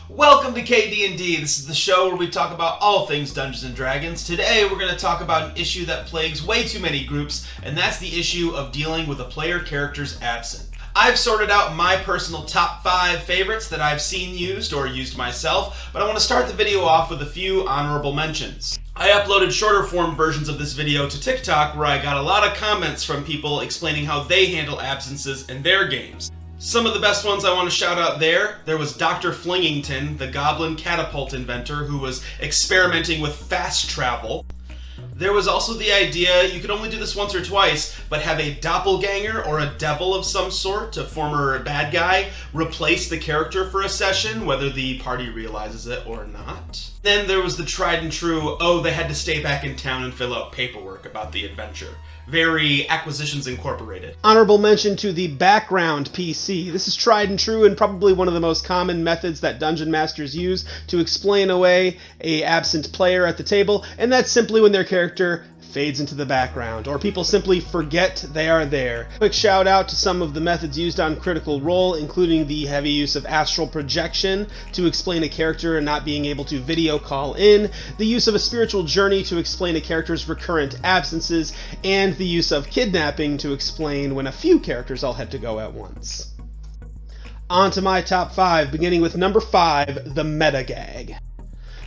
Welcome to KD&D. This is the show where we talk about all things Dungeons & Dragons. Today we're going to talk about an issue that plagues way too many groups, and that's the issue of dealing with a player character's absent. I've sorted out my personal top 5 favorites that I've seen used or used myself, but I want to start the video off with a few honorable mentions. I uploaded shorter form versions of this video to TikTok where I got a lot of comments from people explaining how they handle absences in their games. Some of the best ones I want to shout out there was Dr. Flingington, the Goblin Catapult inventor who was experimenting with fast travel. There was also the idea you could only do this once or twice, but have a doppelganger or a devil of some sort, a former bad guy, replace the character for a session, whether the party realizes it or not. Then there was the tried and true, they had to stay back in town and fill out paperwork about the adventure. Very Acquisitions Incorporated. Honorable mention to the background PC. This is tried and true and probably one of the most common methods that dungeon masters use to explain away an absent player at the table, and that's simply when their character fades into the background, or people simply forget they are there. Quick shout out to some of the methods used on Critical Role, including the heavy use of astral projection to explain a character and not being able to video call in, the use of a spiritual journey to explain a character's recurrent absences, and the use of kidnapping to explain when a few characters all had to go at once. On to my top 5, beginning with number 5, the meta gag.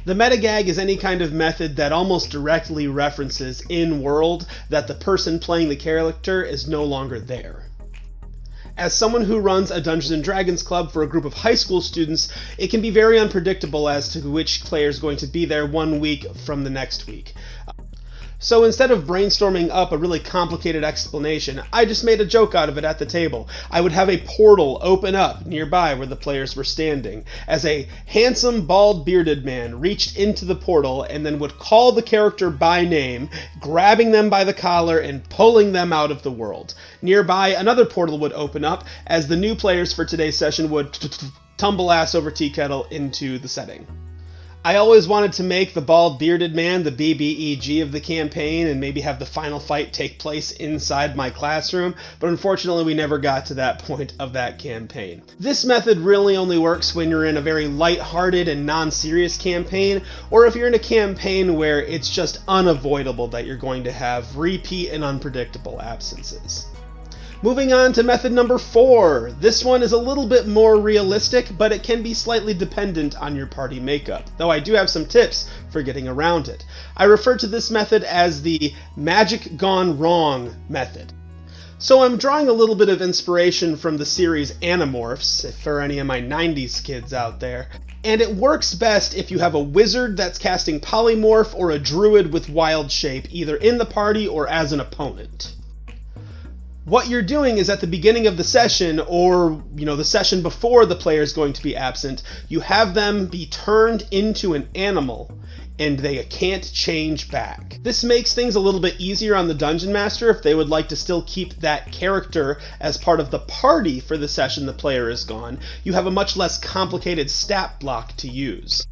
The metagag is any kind of method that almost directly references in-world that the person playing the character is no longer there. As someone who runs a Dungeons & Dragons club for a group of high school students, it can be very unpredictable as to which player is going to be there one week from the next week. So instead of brainstorming up a really complicated explanation, I just made a joke out of it at the table. I would have a portal open up nearby where the players were standing, as a handsome, bald, bearded man reached into the portal and then would call the character by name, grabbing them by the collar and pulling them out of the world. Nearby, another portal would open up as the new players for today's session would tumble ass over tea kettle into the setting. I always wanted to make the bald bearded man the BBEG of the campaign and maybe have the final fight take place inside my classroom, but unfortunately we never got to that point of that campaign. This method really only works when you're in a very light-hearted and non-serious campaign, or if you're in a campaign where it's just unavoidable that you're going to have repeat and unpredictable absences. Moving on to method number 4. This one is a little bit more realistic, but it can be slightly dependent on your party makeup, though I do have some tips for getting around it. I refer to this method as the magic gone wrong method. So I'm drawing a little bit of inspiration from the series Animorphs, for any of my 90s kids out there, and it works best if you have a wizard that's casting polymorph or a druid with wild shape, either in the party or as an opponent. What you're doing is at the beginning of the session, or the session before the player is going to be absent, you have them be turned into an animal, and they can't change back. This makes things a little bit easier on the Dungeon Master if they would like to still keep that character as part of the party for the session the player is gone. You have a much less complicated stat block to use.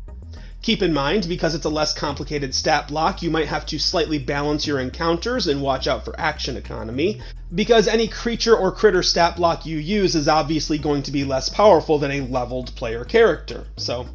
Keep in mind, because it's a less complicated stat block, you might have to slightly balance your encounters and watch out for action economy, because any creature or critter stat block you use is obviously going to be less powerful than a leveled player character. So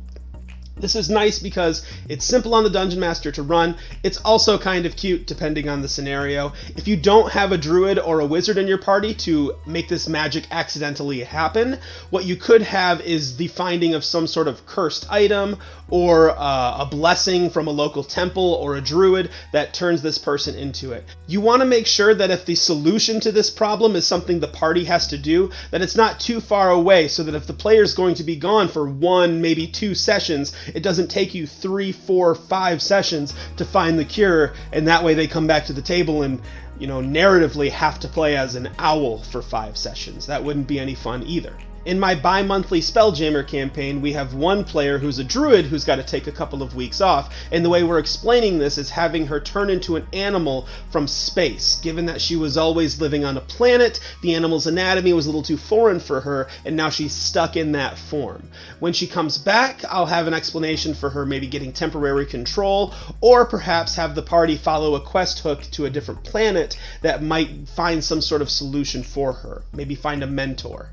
this is nice because it's simple on the Dungeon Master to run. It's also kind of cute depending on the scenario. If you don't have a druid or a wizard in your party to make this magic accidentally happen, what you could have is the finding of some sort of cursed item or a blessing from a local temple or a druid that turns this person into it. You want to make sure that if the solution to this problem is something the party has to do, that it's not too far away, so that if the player's going to be gone for 1, maybe 2 sessions, it doesn't take you 3, 4, 5 sessions to find the cure, and that way they come back to the table and, narratively have to play as an owl for 5 sessions. That wouldn't be any fun either. In my bi-monthly Spelljammer campaign, we have one player who's a druid who's got to take a couple of weeks off, and the way we're explaining this is having her turn into an animal from space. Given that she was always living on a planet, the animal's anatomy was a little too foreign for her, and now she's stuck in that form. When she comes back, I'll have an explanation for her maybe getting temporary control, or perhaps have the party follow a quest hook to a different planet that might find some sort of solution for her. Maybe find a mentor.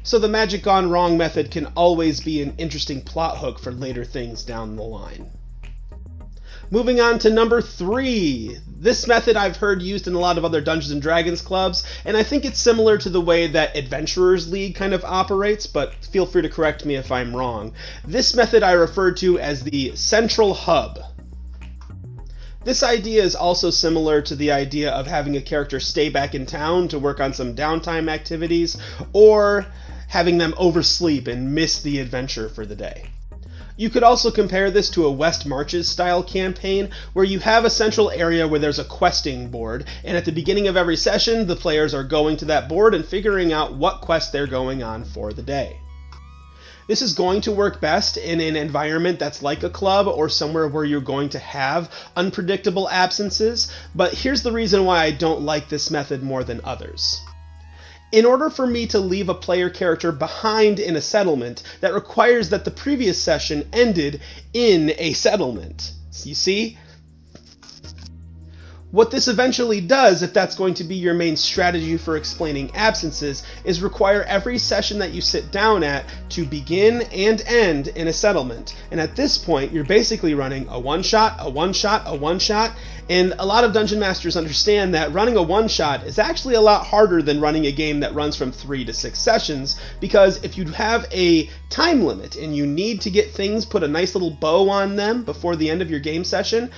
So the magic gone wrong method can always be an interesting plot hook for later things down the line. Moving on to number 3. This method I've heard used in a lot of other Dungeons & Dragons clubs, and I think it's similar to the way that Adventurers League kind of operates, but feel free to correct me if I'm wrong. This method I refer to as the central hub. This idea is also similar to the idea of having a character stay back in town to work on some downtime activities, or having them oversleep and miss the adventure for the day. You could also compare this to a West Marches style campaign, where you have a central area where there's a questing board, and at the beginning of every session, the players are going to that board and figuring out what quest they're going on for the day. This is going to work best in an environment that's like a club or somewhere where you're going to have unpredictable absences, but here's the reason why I don't like this method more than others. In order for me to leave a player character behind in a settlement, that requires that the previous session ended in a settlement. You see? What this eventually does, if that's going to be your main strategy for explaining absences, is require every session that you sit down at to begin and end in a settlement. And at this point, you're basically running a one-shot, a one-shot, a one-shot, and a lot of Dungeon Masters understand that running a one-shot is actually a lot harder than running a game that runs from 3 to 6 sessions, because if you have a time limit and you need to get things, put a nice little bow on them before the end of your game session,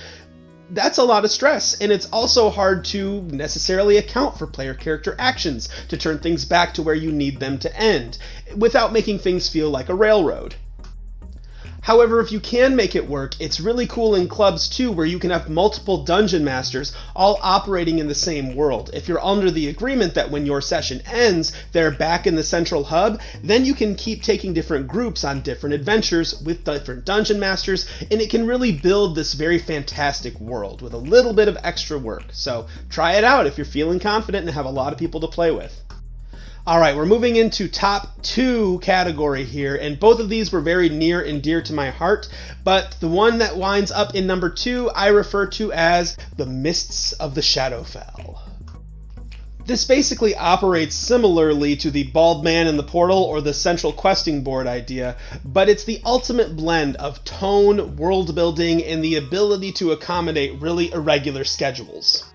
that's a lot of stress, and it's also hard to necessarily account for player character actions to turn things back to where you need them to end, without making things feel like a railroad. However, if you can make it work, it's really cool in clubs too, where you can have multiple dungeon masters all operating in the same world. If you're under the agreement that when your session ends, they're back in the central hub, then you can keep taking different groups on different adventures with different dungeon masters, and it can really build this very fantastic world with a little bit of extra work. So try it out if you're feeling confident and have a lot of people to play with. Alright, we're moving into top 2 category here, and both of these were very near and dear to my heart, but the one that winds up in number 2 I refer to as the Mists of the Shadowfell. This basically operates similarly to the Bald Man in the Portal or the Central Questing Board idea, but it's the ultimate blend of tone, world building, and the ability to accommodate really irregular schedules.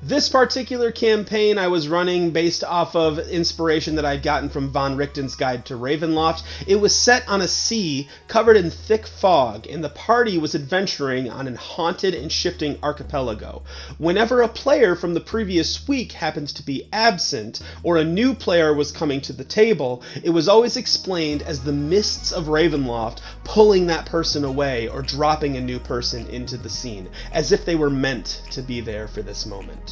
This particular campaign I was running based off of inspiration that I'd gotten from Von Richten's Guide to Ravenloft. It was set on a sea covered in thick fog, and the party was adventuring on a haunted and shifting archipelago. Whenever a player from the previous week happened to be absent, or a new player was coming to the table, it was always explained as the mists of Ravenloft pulling that person away or dropping a new person into the scene, as if they were meant to be there for this moment.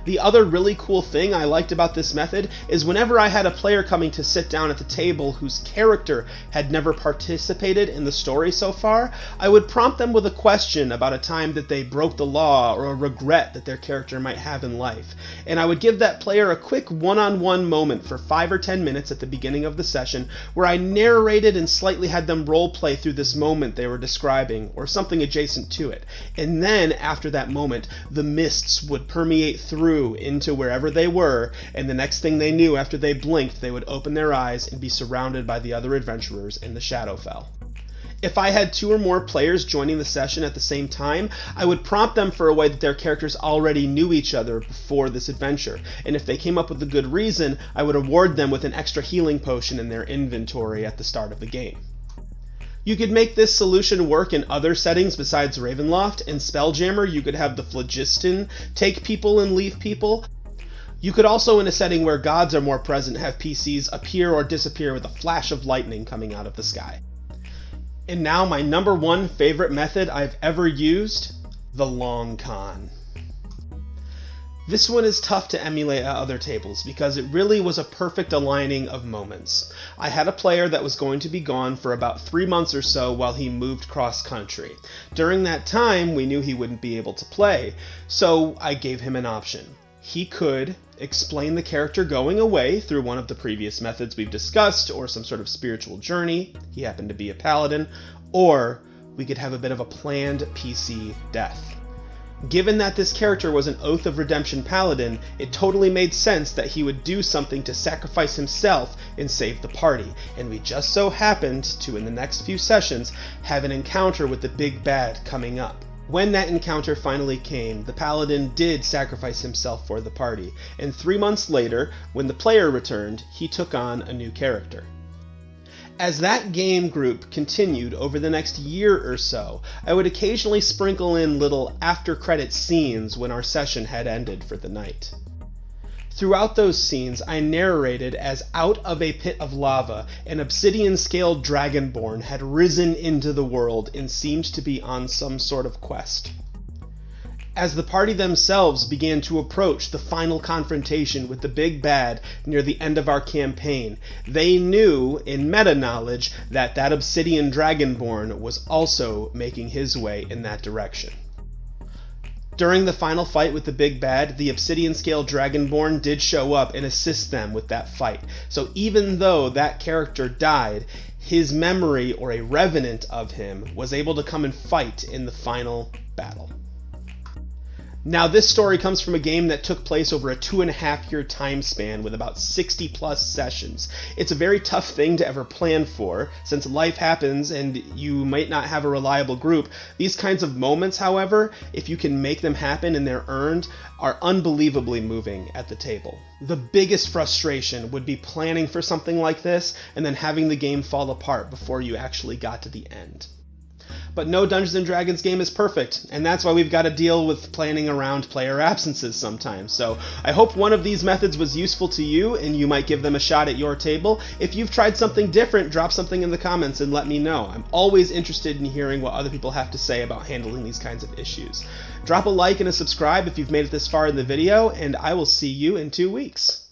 The other really cool thing I liked about this method is whenever I had a player coming to sit down at the table whose character had never participated in the story so far, I would prompt them with a question about a time that they broke the law or a regret that their character might have in life. And I would give that player a quick one-on-one moment for 5 or 10 minutes at the beginning of the session where I narrated and slightly had them role-play through this moment they were describing or something adjacent to it. And then, after that moment, the mists would permeate through into wherever they were, and the next thing they knew, after they blinked, they would open their eyes and be surrounded by the other adventurers in the Shadowfell. If I had 2 or more players joining the session at the same time, I would prompt them for a way that their characters already knew each other before this adventure, and if they came up with a good reason, I would award them with an extra healing potion in their inventory at the start of the game. You could make this solution work in other settings besides Ravenloft. In Spelljammer, you could have the Phlogiston take people and leave people. You could also, in a setting where gods are more present, have PCs appear or disappear with a flash of lightning coming out of the sky. And now my number 1 favorite method I've ever used, the long con. This one is tough to emulate at other tables because it really was a perfect aligning of moments. I had a player that was going to be gone for about 3 months or so while he moved cross-country. During that time, we knew he wouldn't be able to play, so I gave him an option. He could explain the character going away through one of the previous methods we've discussed, or some sort of spiritual journey, he happened to be a paladin, or we could have a bit of a planned PC death. Given that this character was an Oath of Redemption paladin, it totally made sense that he would do something to sacrifice himself and save the party, and we just so happened to, in the next few sessions, have an encounter with the big bad coming up. When that encounter finally came, the paladin did sacrifice himself for the party, and 3 months later, when the player returned, he took on a new character. As that game group continued over the next year or so, I would occasionally sprinkle in little after-credit scenes when our session had ended for the night. Throughout those scenes, I narrated as out of a pit of lava, an obsidian-scaled dragonborn had risen into the world and seemed to be on some sort of quest. As the party themselves began to approach the final confrontation with the big bad near the end of our campaign, they knew, in meta-knowledge, that that obsidian dragonborn was also making his way in that direction. During the final fight with the big bad, the obsidian-scaled dragonborn did show up and assist them with that fight. So even though that character died, his memory, or a revenant of him, was able to come and fight in the final battle. Now, this story comes from a game that took place over a 2.5-year time span with about 60 plus sessions. It's a very tough thing to ever plan for, since life happens and you might not have a reliable group. These kinds of moments, however, if you can make them happen and they're earned, are unbelievably moving at the table. The biggest frustration would be planning for something like this and then having the game fall apart before you actually got to the end. But no Dungeons & Dragons game is perfect, and that's why we've got to deal with planning around player absences sometimes. So I hope one of these methods was useful to you, and you might give them a shot at your table. If you've tried something different, drop something in the comments and let me know. I'm always interested in hearing what other people have to say about handling these kinds of issues. Drop a like and a subscribe if you've made it this far in the video, and I will see you in 2 weeks.